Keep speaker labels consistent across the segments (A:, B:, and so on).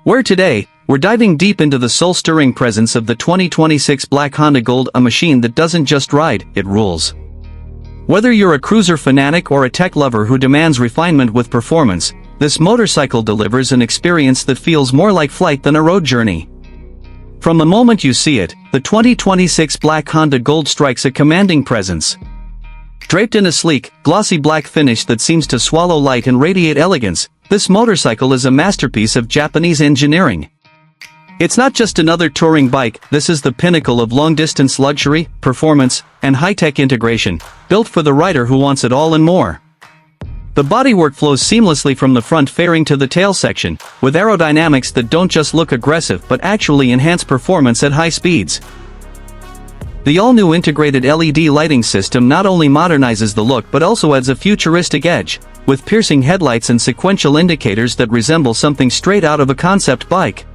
A: Where today, we're diving deep into the soul-stirring presence of the 2026 Black Honda Gold, a machine that doesn't just ride, it rules. Whether you're a cruiser fanatic or a tech lover who demands refinement with performance, this motorcycle delivers an experience that feels more like flight than a road journey. From the moment you see it, the 2026 Black Honda Gold strikes a commanding presence. Draped in a sleek, glossy black finish that seems to swallow light and radiate elegance, this motorcycle is a masterpiece of Japanese engineering. It's not just another touring bike, this is the pinnacle of long-distance luxury, performance, and high-tech integration, built for the rider who wants it all and more. The bodywork flows seamlessly from the front fairing to the tail section, with aerodynamics that don't just look aggressive but actually enhance performance at high speeds. The all-new integrated LED lighting system not only modernizes the look but also adds a futuristic edge, with piercing headlights and sequential indicators that resemble something straight out of a concept bike.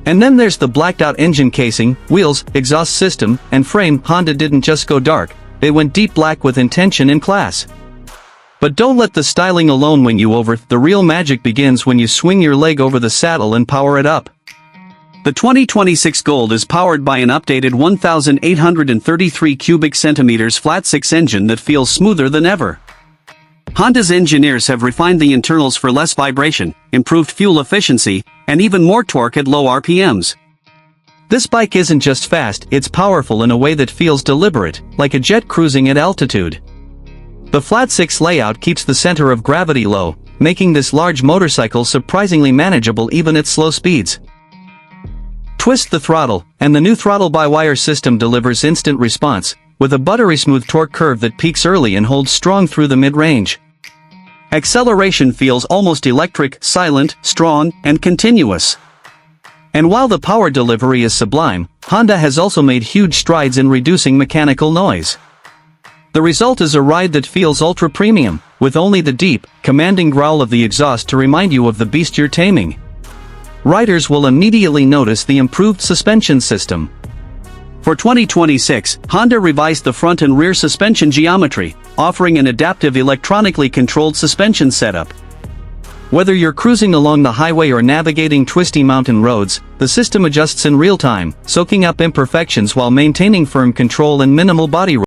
A: And then there's the blacked-out engine casing, wheels, exhaust system, and frame. Honda didn't just go dark, they went deep black with intention and class. But don't let the styling alone win you over, the real magic begins when you swing your leg over the saddle and power it up. The 2026 Gold is powered by an updated 1,833 cubic centimeters flat-six engine that feels smoother than ever. Honda's engineers have refined the internals for less vibration, improved fuel efficiency, and even more torque at low RPMs. This bike isn't just fast, it's powerful in a way that feels deliberate, like a jet cruising at altitude. The flat-six layout keeps the center of gravity low, making this large motorcycle surprisingly manageable even at slow speeds. Twist the throttle, and the new throttle-by-wire system delivers instant response, with a buttery smooth torque curve that peaks early and holds strong through the mid-range. Acceleration feels almost electric, silent, strong, and continuous. And while the power delivery is sublime, Honda has also made huge strides in reducing mechanical noise. The result is a ride that feels ultra-premium, with only the deep, commanding growl of the exhaust to remind you of the beast you're taming. Riders will immediately notice the improved suspension system. For 2026, Honda revised the front and rear suspension geometry, offering an adaptive electronically controlled suspension setup. Whether you're cruising along the highway or navigating twisty mountain roads, the system adjusts in real time, soaking up imperfections while maintaining firm control and minimal body roll.